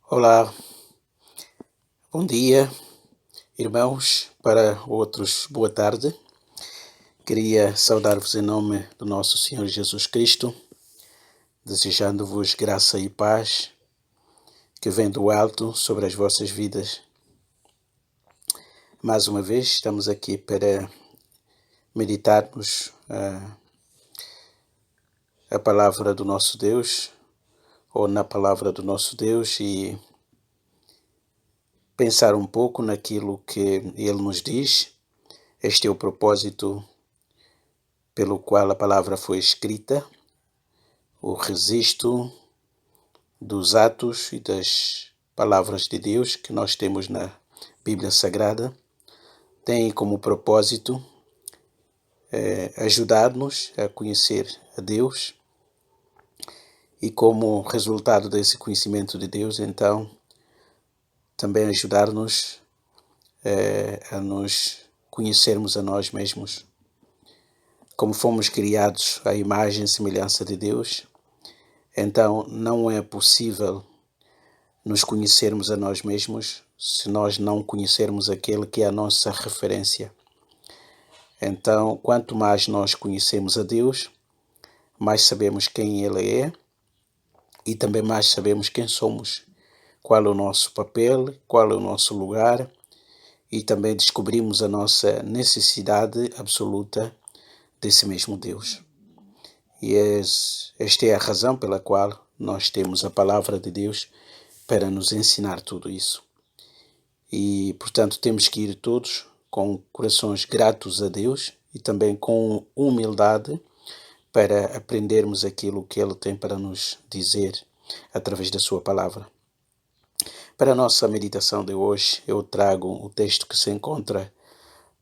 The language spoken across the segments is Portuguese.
Olá, bom dia, irmãos, para outros, boa tarde. Queria saudar-vos em nome do nosso Senhor Jesus Cristo, desejando-vos graça e paz que vem do alto sobre as vossas vidas. Mais uma vez, estamos aqui para meditarmos a palavra do nosso Deus, ou na palavra do nosso Deus, e pensar um pouco naquilo que Ele nos diz. Este é o propósito pelo qual a palavra foi escrita, o registro dos atos e das palavras de Deus que nós temos na Bíblia Sagrada, tem como propósito ajudar-nos a conhecer a Deus e, como resultado desse conhecimento de Deus, então, também ajudar-nos a nos conhecermos a nós mesmos. Como fomos criados à imagem e semelhança de Deus, então não é possível nos conhecermos a nós mesmos se nós não conhecermos aquele que é a nossa referência. Então, quanto mais nós conhecemos a Deus, mais sabemos quem Ele é e também mais sabemos quem somos, qual é o nosso papel, qual é o nosso lugar, e também descobrimos a nossa necessidade absoluta desse mesmo Deus. E esta é a razão pela qual nós temos a palavra de Deus para nos ensinar tudo isso. E, portanto, temos que ir todos com corações gratos a Deus e também com humildade para aprendermos aquilo que Ele tem para nos dizer através da sua palavra. Para a nossa meditação de hoje, eu trago o texto que se encontra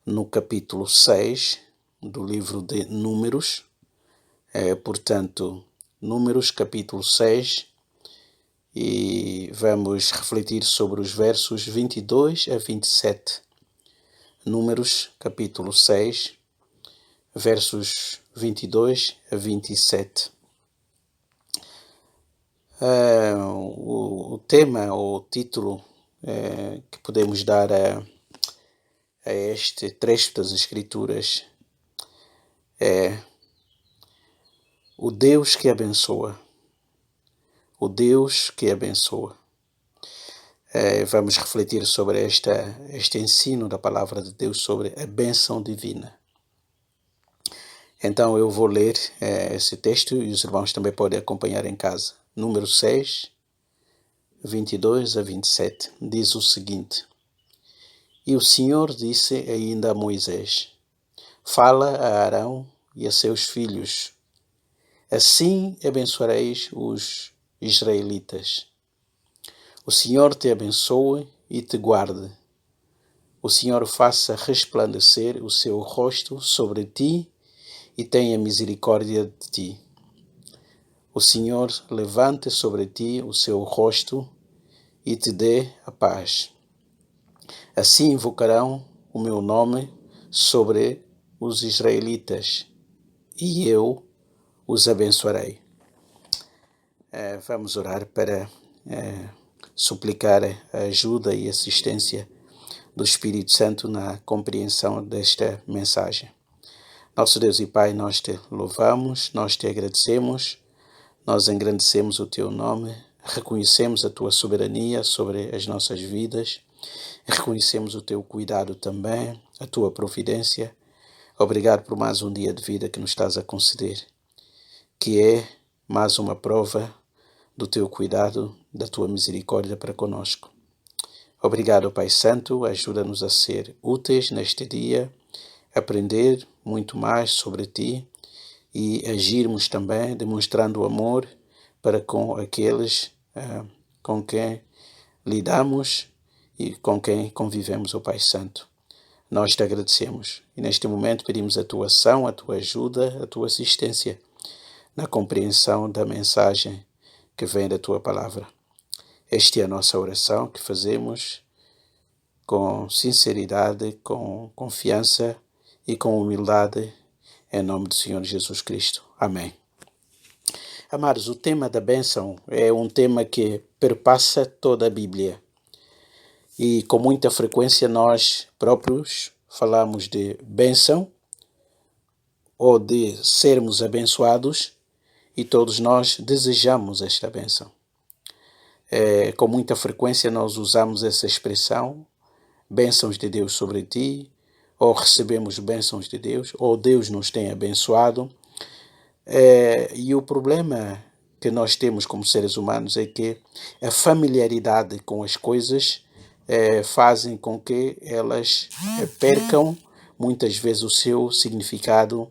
no capítulo 6 do livro de Números. Portanto, Números, capítulo 6, e vamos refletir sobre os versos 22 a 27. Números, capítulo 6, versos 22 a 27. O tema ou o título que podemos dar a este trecho das Escrituras é O Deus que abençoa. O Deus que abençoa. Vamos refletir sobre este ensino da palavra de Deus sobre a bênção divina. Então eu vou ler esse texto e os irmãos também podem acompanhar em casa. Número 6, 22 a 27, diz o seguinte: E o Senhor disse ainda a Moisés: Fala a Arão e a seus filhos, assim abençoareis os israelitas. O Senhor te abençoe e te guarde. O Senhor faça resplandecer o seu rosto sobre ti e tenha misericórdia de ti. O Senhor levante sobre ti o seu rosto e te dê a paz. Assim invocarão o meu nome sobre os israelitas e eu os abençoarei. Vamos orar para suplicar a ajuda e assistência do Espírito Santo na compreensão desta mensagem. Nosso Deus e Pai, nós te louvamos, nós te agradecemos, nós engrandecemos o teu nome, reconhecemos a tua soberania sobre as nossas vidas, reconhecemos o teu cuidado também, a tua providência. Obrigado por mais um dia de vida que nos estás a conceder, que é mais uma prova do teu cuidado, da tua misericórdia para conosco. Obrigado, Pai Santo, ajuda-nos a ser úteis neste dia, aprender muito mais sobre ti e agirmos também demonstrando amor para com aqueles com quem lidamos e com quem convivemos, ó Pai Santo. Nós te agradecemos e neste momento pedimos a tua ação, a tua ajuda, a tua assistência na compreensão da mensagem que vem da tua palavra. Esta é a nossa oração que fazemos com sinceridade, com confiança e com humildade, em nome do Senhor Jesus Cristo. Amém. Amados, o tema da bênção é um tema que perpassa toda a Bíblia. E com muita frequência nós próprios falamos de bênção ou de sermos abençoados e todos nós desejamos esta bênção. Com muita frequência nós usamos essa expressão, bênçãos de Deus sobre ti, ou recebemos bênçãos de Deus, ou Deus nos tem abençoado. E o problema que nós temos como seres humanos é que a familiaridade com as coisas fazem com que elas percam muitas vezes o seu significado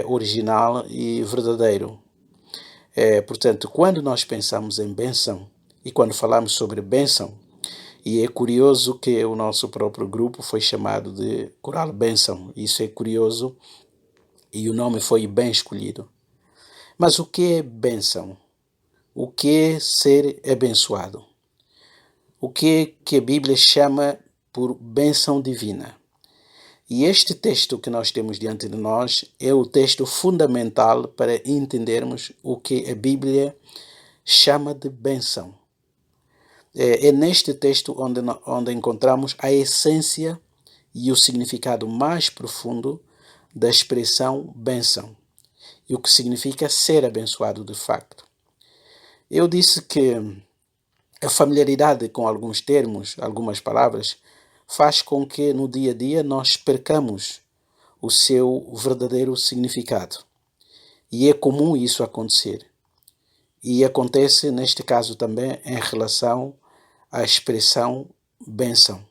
original e verdadeiro. Portanto, quando nós pensamos em bênção e quando falamos sobre bênção, e é curioso que o nosso próprio grupo foi chamado de Coral Bênção. Isso é curioso e o nome foi bem escolhido. Mas o que é bênção? O que é ser abençoado? O que a Bíblia chama por bênção divina? E este texto que nós temos diante de nós é o texto fundamental para entendermos o que a Bíblia chama de bênção. É neste texto onde encontramos a essência e o significado mais profundo da expressão bênção e o que significa ser abençoado de facto. Eu disse que a familiaridade com alguns termos, algumas palavras, faz com que no dia a dia nós percamos o seu verdadeiro significado. E é comum isso acontecer. E acontece neste caso também em relação à expressão bênção.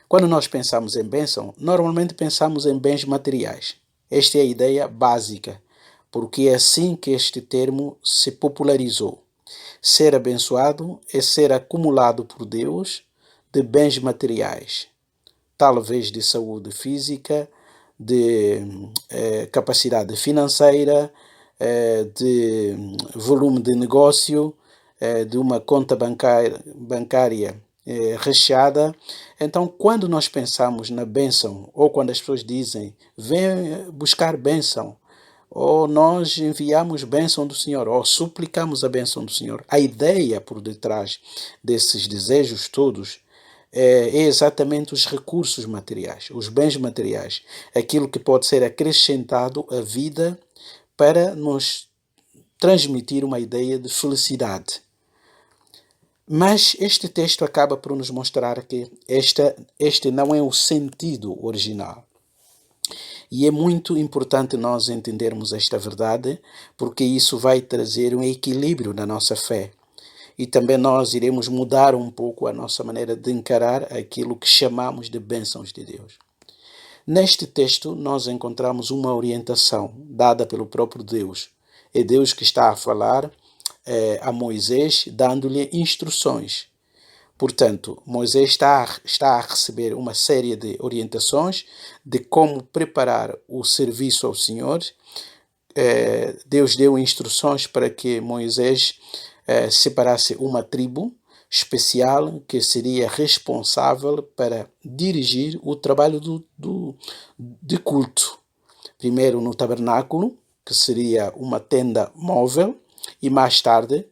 Quando nós pensamos em bênção, normalmente pensamos em bens materiais. Esta é a ideia básica, porque é assim que este termo se popularizou. Ser abençoado é ser acumulado por Deus de bens materiais, talvez de saúde física, de capacidade financeira, de volume de negócio, de uma conta bancária recheada. Então, quando nós pensamos na bênção, ou quando as pessoas dizem, vem buscar bênção, ou nós enviamos bênção do Senhor, ou suplicamos a bênção do Senhor, a ideia por detrás desses desejos todos é exatamente os recursos materiais, os bens materiais, aquilo que pode ser acrescentado à vida para nos transmitir uma ideia de felicidade. Mas este texto acaba por nos mostrar que este não é o sentido original. E é muito importante nós entendermos esta verdade, porque isso vai trazer um equilíbrio na nossa fé. E também nós iremos mudar um pouco a nossa maneira de encarar aquilo que chamamos de bênçãos de Deus. Neste texto nós encontramos uma orientação dada pelo próprio Deus. É Deus que está a falar a Moisés, dando-lhe instruções. Portanto, Moisés está a receber uma série de orientações de como preparar o serviço ao Senhor. Deus deu instruções para que Moisés separasse uma tribo especial que seria responsável para dirigir o trabalho de culto. Primeiro no tabernáculo, que seria uma tenda móvel, e mais tarde,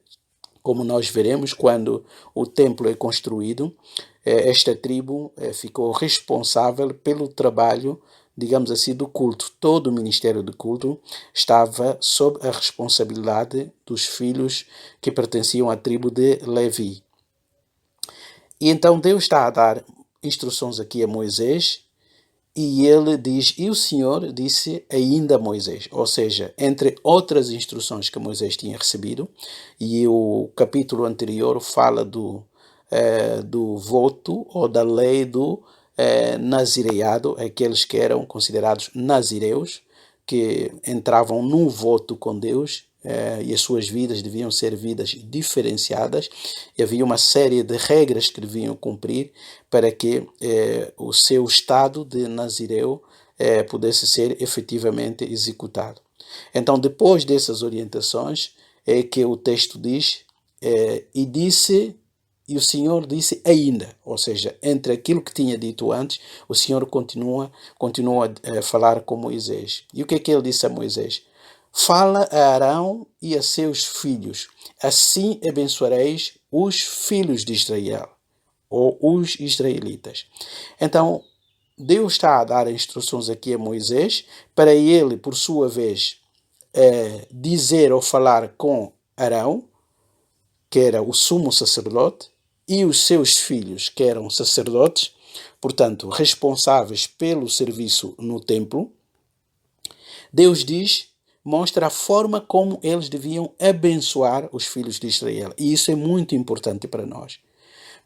como nós veremos, quando o templo é construído, esta tribo ficou responsável pelo trabalho, digamos assim, do culto. Todo o ministério do culto estava sob a responsabilidade dos filhos que pertenciam à tribo de Levi. E então Deus está a dar instruções aqui a Moisés, e ele diz, e o Senhor disse ainda a Moisés, ou seja, entre outras instruções que Moisés tinha recebido, e o capítulo anterior fala do voto ou da lei do nazireado, aqueles que eram considerados nazireus, que entravam num voto com Deus, e as suas vidas deviam ser vidas diferenciadas, e havia uma série de regras que deviam cumprir para que o seu estado de nazireu pudesse ser efetivamente executado. Então, depois dessas orientações, é que o texto diz, e o Senhor disse ainda, ou seja, entre aquilo que tinha dito antes, o Senhor continua a falar com Moisés. E o que é que ele disse a Moisés? fala a Arão e a seus filhos, assim abençoareis os filhos de Israel, ou os israelitas. Então, Deus está a dar instruções aqui a Moisés, para ele, por sua vez, dizer ou falar com Arão, que era o sumo sacerdote, e os seus filhos, que eram sacerdotes, portanto, responsáveis pelo serviço no templo. Deus mostra a forma como eles deviam abençoar os filhos de Israel. E isso é muito importante para nós.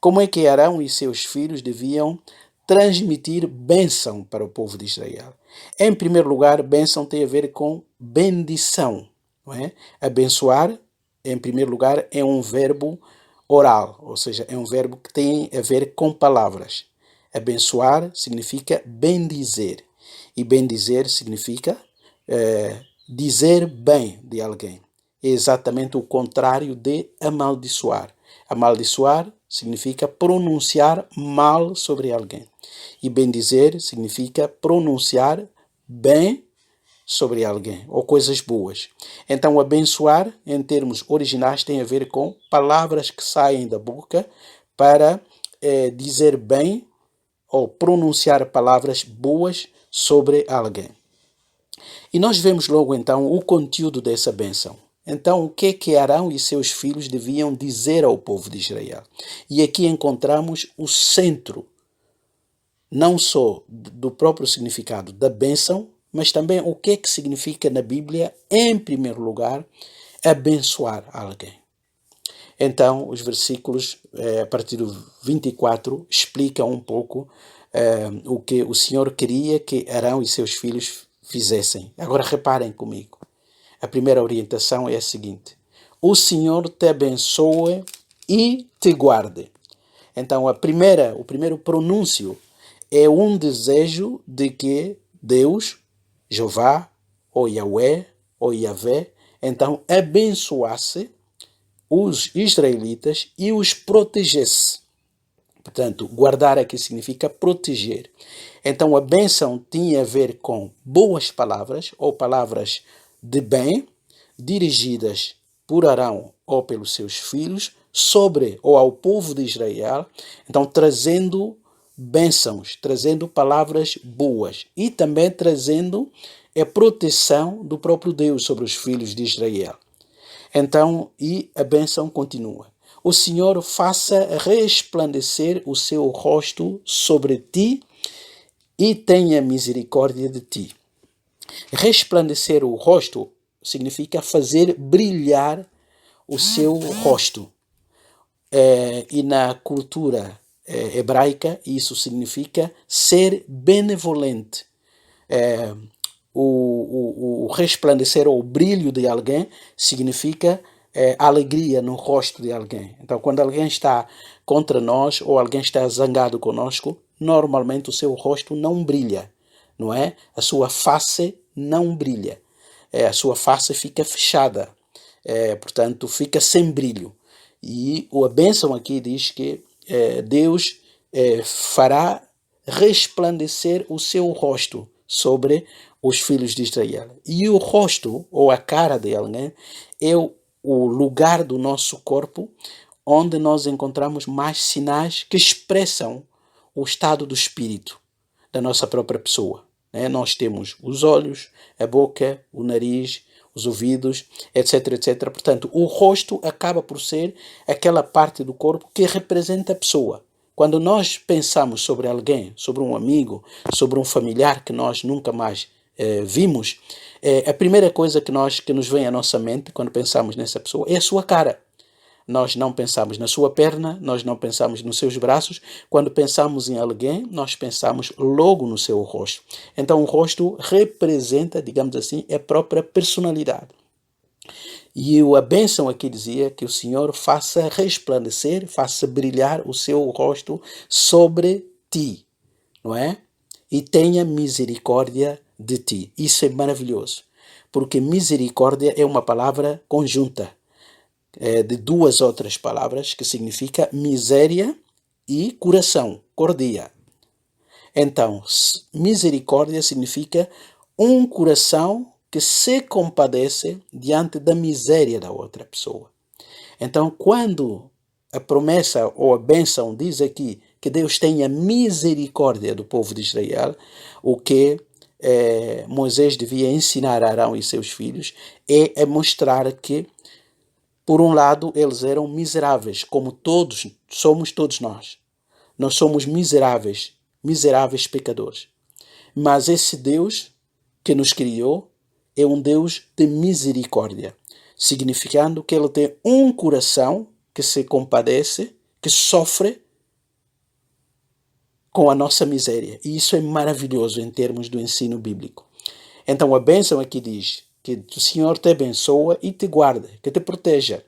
Como é que Arão e seus filhos deviam transmitir bênção para o povo de Israel? Em primeiro lugar, bênção tem a ver com bendição. Não é? Abençoar, em primeiro lugar, é um verbo oral, ou seja, é um verbo que tem a ver com palavras. Abençoar significa bendizer. E bendizer significa dizer bem de alguém. É exatamente o contrário de amaldiçoar. Amaldiçoar significa pronunciar mal sobre alguém. E bendizer significa pronunciar bem sobre alguém, ou coisas boas. Então, abençoar, em termos originais, tem a ver com palavras que saem da boca para dizer bem ou pronunciar palavras boas sobre alguém. E nós vemos logo então o conteúdo dessa bênção. Então, o que Arão e seus filhos deviam dizer ao povo de Israel? E aqui encontramos o centro, não só do próprio significado da bênção, mas também o que significa na Bíblia, em primeiro lugar, abençoar alguém. Então, os versículos, a partir do 24, explicam um pouco o que o Senhor queria que Arão e seus filhos fizessem. Agora reparem comigo. A primeira orientação é a seguinte: o Senhor te abençoe e te guarde. Então, o primeiro pronúncio é um desejo de que Deus, Jeová, ou Yahweh, ou Yahvé, então abençoasse os israelitas e os protegesse. Portanto, guardar aqui significa proteger. Então, a bênção tinha a ver com boas palavras, ou palavras de bem, dirigidas por Arão ou pelos seus filhos, sobre ou ao povo de Israel, então trazendo bênçãos, trazendo palavras boas e também trazendo a proteção do próprio Deus sobre os filhos de Israel. Então, e a bênção continua. O Senhor faça resplandecer o seu rosto sobre ti e tenha misericórdia de ti. Resplandecer o rosto significa fazer brilhar o seu rosto. E na cultura hebraica, isso significa ser benevolente. O resplandecer ou o brilho de alguém significa alegria no rosto de alguém. Então, quando alguém está contra nós ou alguém está zangado conosco, normalmente o seu rosto não brilha, não é? A sua face não brilha. A sua face fica fechada, portanto, fica sem brilho. E a bênção aqui diz que Deus fará resplandecer o seu rosto sobre os filhos de Israel. E o rosto, ou a cara de alguém, é o lugar do nosso corpo onde nós encontramos mais sinais que expressam o estado do espírito da nossa própria pessoa. Nós temos os olhos, a boca, o nariz, os ouvidos, etc, etc. Portanto, o rosto acaba por ser aquela parte do corpo que representa a pessoa. Quando nós pensamos sobre alguém, sobre um amigo, sobre um familiar que nós nunca mais vimos, a primeira coisa que nos vem à nossa mente quando pensamos nessa pessoa é a sua cara. Nós não pensamos na sua perna, nós não pensamos nos seus braços. Quando pensamos em alguém, nós pensamos logo no seu rosto. Então, o rosto representa, digamos assim, a própria personalidade. E a bênção aqui dizia que o Senhor faça resplandecer, faça brilhar o seu rosto sobre ti, não é? E tenha misericórdia de ti. Isso é maravilhoso, porque misericórdia é uma palavra conjunta de duas outras palavras que significa miséria e coração, cordia. Então, misericórdia significa um coração que se compadece diante da miséria da outra pessoa. Então, quando a promessa ou a bênção diz aqui que Deus tenha misericórdia do povo de Israel, o que Moisés devia ensinar a Arão e seus filhos é mostrar que, por um lado, eles eram miseráveis, como somos todos nós. Nós somos miseráveis pecadores. Mas esse Deus que nos criou é um Deus de misericórdia, significando que ele tem um coração que se compadece, que sofre com a nossa miséria. E isso é maravilhoso em termos do ensino bíblico. Então a bênção aqui diz que o Senhor te abençoa e te guarda, que te proteja.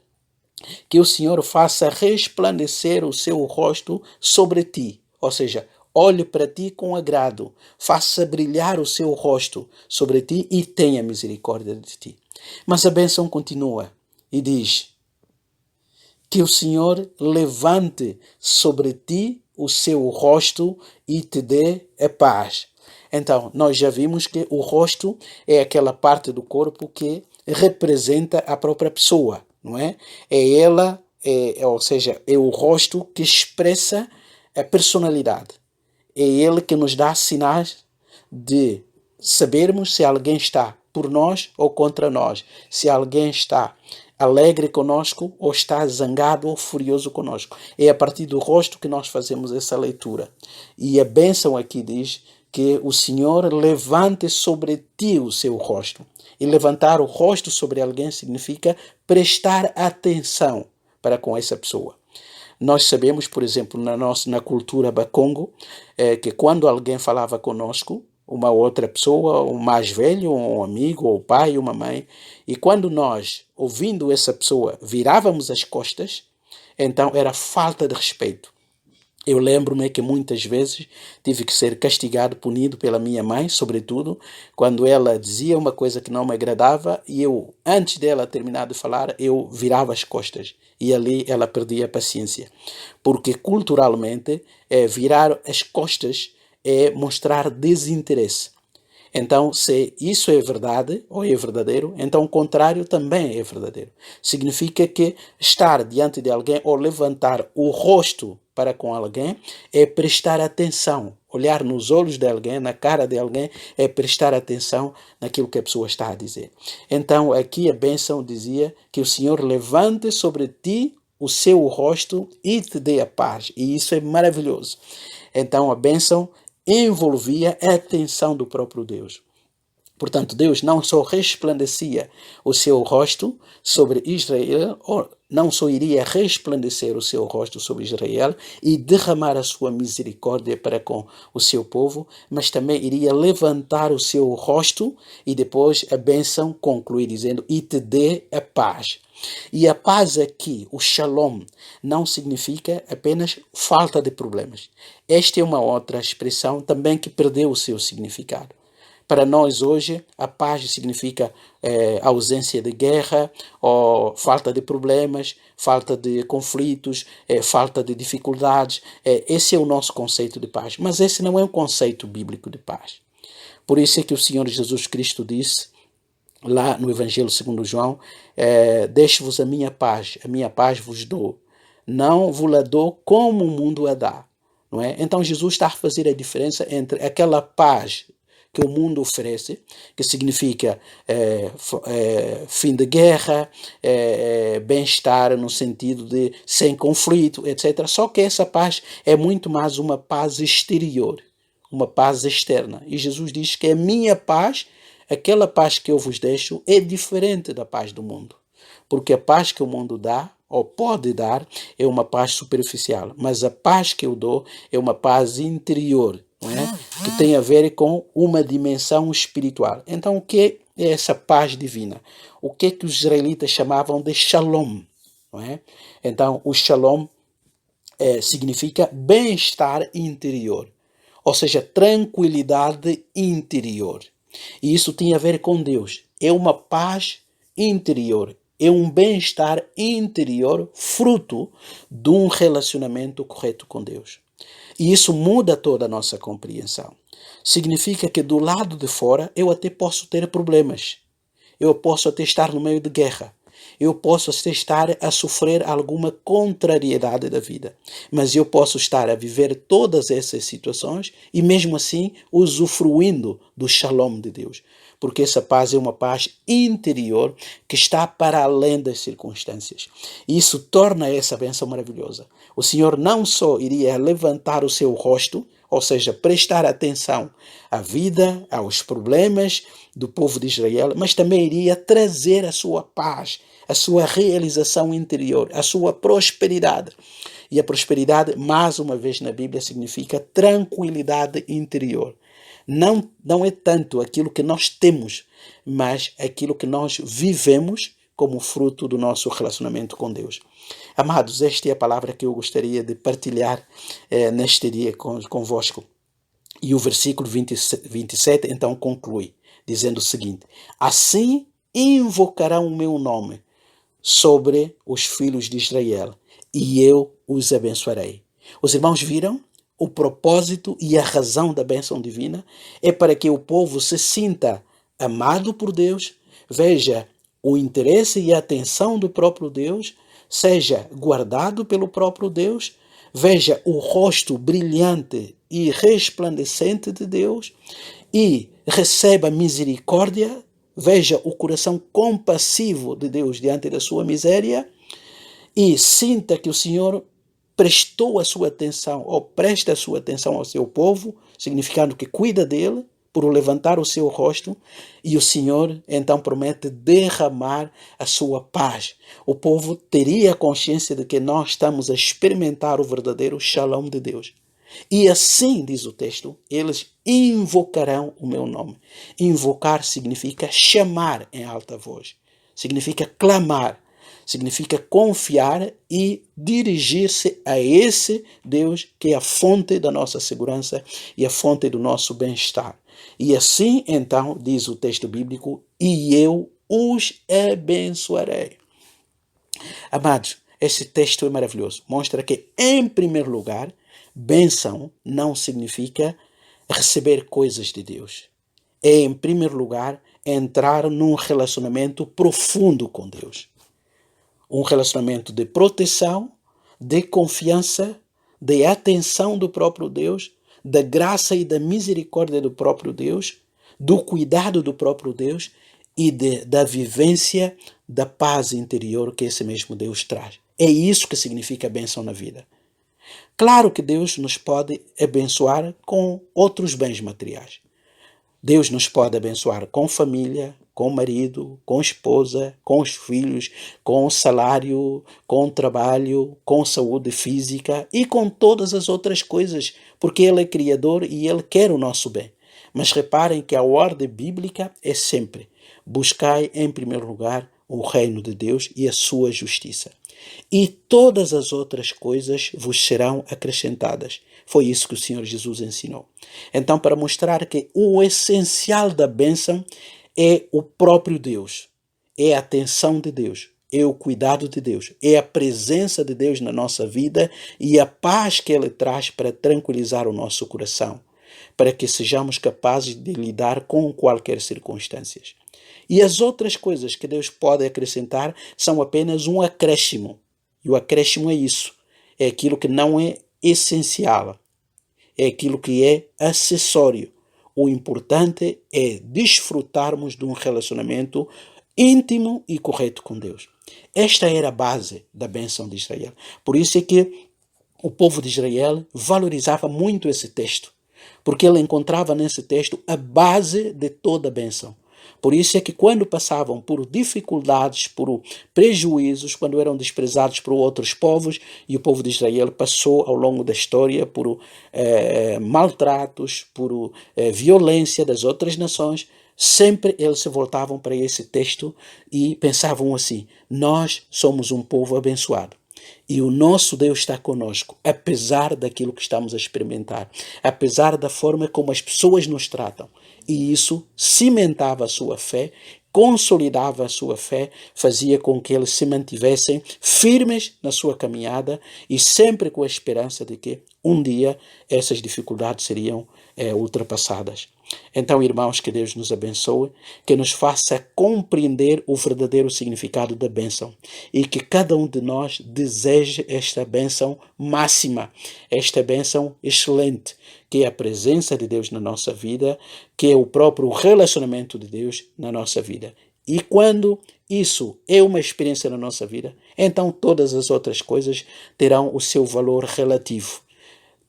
Que o Senhor faça resplandecer o seu rosto sobre ti, ou seja, olhe para ti com agrado, faça brilhar o seu rosto sobre ti e tenha misericórdia de ti. Mas a bênção continua e diz que o Senhor levante sobre ti o seu rosto e te dê a paz. Então, nós já vimos que o rosto é aquela parte do corpo que representa a própria pessoa, não é? É ela, ou seja, é o rosto que expressa a personalidade. É ele que nos dá sinais de sabermos se alguém está por nós ou contra nós, se alguém está alegre conosco ou está zangado ou furioso conosco. É a partir do rosto que nós fazemos essa leitura. E a bênção aqui diz que o Senhor levante sobre ti o seu rosto. E levantar o rosto sobre alguém significa prestar atenção para com essa pessoa. Nós sabemos, por exemplo, na cultura bakongo, que quando alguém falava conosco, uma outra pessoa, um mais velho, um amigo, ou pai, uma mãe, e quando nós, ouvindo essa pessoa, virávamos as costas, então era falta de respeito. Eu lembro-me que muitas vezes tive que ser castigado, punido pela minha mãe, sobretudo, quando ela dizia uma coisa que não me agradava e eu, antes dela terminar de falar, eu virava as costas. E ali ela perdia a paciência. Porque culturalmente, virar as costas é mostrar desinteresse. Então, se isso é verdade ou é verdadeiro, então o contrário também é verdadeiro. Significa que estar diante de alguém ou levantar o rosto para com alguém é prestar atenção. Olhar nos olhos de alguém, na cara de alguém, é prestar atenção naquilo que a pessoa está a dizer. Então, aqui a bênção dizia que o Senhor levante sobre ti o seu rosto e te dê a paz. E isso é maravilhoso. Então, a bênção envolvia a atenção do próprio Deus. Portanto, Deus não só resplandecia o seu rosto sobre Israel, ou não só iria resplandecer o seu rosto sobre Israel e derramar a sua misericórdia para com o seu povo, mas também iria levantar o seu rosto e depois a bênção conclui dizendo, e te dê a paz. E a paz aqui, o shalom, não significa apenas falta de problemas. Esta é uma outra expressão também que perdeu o seu significado. Para nós hoje, a paz significa ausência de guerra, ou falta de problemas, falta de conflitos, falta de dificuldades. Esse é o nosso conceito de paz. Mas esse não é um conceito bíblico de paz. Por isso é que o Senhor Jesus Cristo disse, lá no Evangelho segundo João, deixo-vos a minha paz vos dou. Não vos la dou como o mundo a dá. Não é? Então Jesus está a fazer a diferença entre aquela paz que o mundo oferece, que significa fim de guerra, bem-estar no sentido de sem conflito, etc. Só que essa paz é muito mais uma paz exterior, uma paz externa. E Jesus diz que a minha paz, aquela paz que eu vos deixo, é diferente da paz do mundo. Porque a paz que o mundo dá, ou pode dar, é uma paz superficial. Mas a paz que eu dou é uma paz interior, não é? Que tem a ver com uma dimensão espiritual. Então, o que é essa paz divina? O que é que os israelitas chamavam de shalom? Não é? Então, o shalom significa bem-estar interior, ou seja, tranquilidade interior. E isso tem a ver com Deus. É uma paz interior. É um bem-estar interior fruto de um relacionamento correto com Deus. E isso muda toda a nossa compreensão. Significa que do lado de fora eu até posso ter problemas. eu posso até estar no meio de guerra, eu posso até estar a sofrer alguma contrariedade da vida, mas eu posso estar a viver todas essas situações e mesmo assim usufruindo do shalom de Deus, porque essa paz é uma paz interior que está para além das circunstâncias. E isso torna essa bênção maravilhosa. O Senhor não só iria levantar o seu rosto, ou seja, prestar atenção à vida, aos problemas do povo de Israel, mas também iria trazer a sua paz, a sua realização interior, a sua prosperidade. E a prosperidade, mais uma vez na Bíblia, significa tranquilidade interior. Não é tanto aquilo que nós temos, mas aquilo que nós vivemos como fruto do nosso relacionamento com Deus. Amados, esta é a palavra que eu gostaria de partilhar neste dia convosco. E o versículo 27 então conclui, dizendo o seguinte: assim invocarão o meu nome sobre os filhos de Israel, e eu os abençoarei. Os irmãos viram? O propósito e a razão da bênção divina é para que o povo se sinta amado por Deus, veja o interesse e a atenção do próprio Deus, seja guardado pelo próprio Deus, veja o rosto brilhante e resplandecente de Deus e receba misericórdia, veja o coração compassivo de Deus diante da sua miséria e sinta que o Senhor prestou a sua atenção ou presta a sua atenção ao seu povo, significando que cuida dele, por levantar o seu rosto, e o Senhor então promete derramar a sua paz. O povo teria consciência de que nós estamos a experimentar o verdadeiro shalom de Deus. E assim, diz o texto, eles invocarão o meu nome. Invocar significa chamar em alta voz, significa clamar, significa confiar e dirigir-se a esse Deus que é a fonte da nossa segurança e a fonte do nosso bem-estar. E assim, então, diz o texto bíblico, e eu os abençoarei. Amados, esse texto é maravilhoso. Mostra que, em primeiro lugar, bênção não significa receber coisas de Deus. É, em primeiro lugar, entrar num relacionamento profundo com Deus. Um relacionamento de proteção, de confiança, de atenção do próprio Deus, da graça e da misericórdia do próprio Deus, do cuidado do próprio Deus e da vivência da paz interior que esse mesmo Deus traz. É isso que significa a bênção na vida. Claro que Deus nos pode abençoar com outros bens materiais. Deus nos pode abençoar com família, com marido, com esposa, com os filhos, com o salário, com o trabalho, com saúde física e com todas as outras coisas, porque Ele é Criador e Ele quer o nosso bem. Mas reparem que a ordem bíblica é sempre: buscai em primeiro lugar o reino de Deus e a sua justiça, e todas as outras coisas vos serão acrescentadas. Foi isso que o Senhor Jesus ensinou. Então, para mostrar que o essencial da bênção é o próprio Deus, é a atenção de Deus, é o cuidado de Deus, é a presença de Deus na nossa vida e a paz que Ele traz para tranquilizar o nosso coração, para que sejamos capazes de lidar com qualquer circunstância. E as outras coisas que Deus pode acrescentar são apenas um acréscimo. E o acréscimo é isso. É aquilo que não é essencial. É aquilo que é acessório. O importante é desfrutarmos de um relacionamento íntimo e correto com Deus. Esta era a base da bênção de Israel. Por isso é que o povo de Israel valorizava muito esse texto, porque ele encontrava nesse texto a base de toda a bênção. Por isso é que quando passavam por dificuldades, por prejuízos, quando eram desprezados por outros povos, e o povo de Israel passou ao longo da história por maltratos, por violência das outras nações, sempre eles se voltavam para esse texto e pensavam assim: nós somos um povo abençoado. E o nosso Deus está conosco, apesar daquilo que estamos a experimentar, apesar da forma como as pessoas nos tratam. E isso cimentava a sua fé, consolidava a sua fé, fazia com que eles se mantivessem firmes na sua caminhada e sempre com a esperança de que um dia essas dificuldades seriam ultrapassadas. Então, irmãos, que Deus nos abençoe, que nos faça compreender o verdadeiro significado da bênção e que cada um de nós deseje esta bênção máxima, esta bênção excelente, que é a presença de Deus na nossa vida, que é o próprio relacionamento de Deus na nossa vida. E quando isso é uma experiência na nossa vida, então todas as outras coisas terão o seu valor relativo.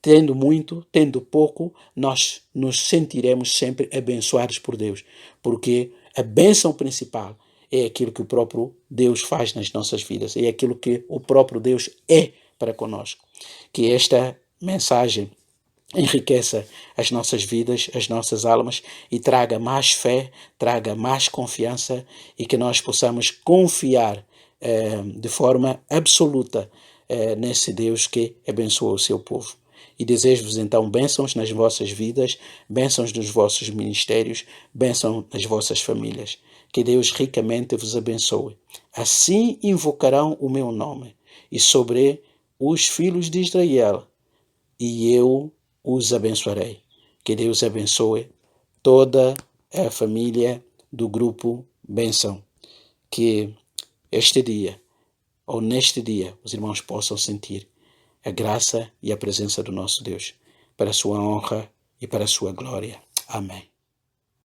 Tendo muito, tendo pouco, nós nos sentiremos sempre abençoados por Deus, porque a bênção principal é aquilo que o próprio Deus faz nas nossas vidas, é aquilo que o próprio Deus é para conosco. Que esta mensagem enriqueça as nossas vidas, as nossas almas e traga mais fé, traga mais confiança e que nós possamos confiar de forma absoluta nesse Deus que abençoa o seu povo. E desejo-vos então bênçãos nas vossas vidas, bênçãos nos vossos ministérios, bênçãos nas vossas famílias. Que Deus ricamente vos abençoe. Assim invocarão o meu nome, e sobre os filhos de Israel, e eu os abençoarei. Que Deus abençoe toda a família do grupo Bênção. Que este dia, ou neste dia, os irmãos possam sentir a graça e a presença do nosso Deus, para a sua honra e para a sua glória. Amém.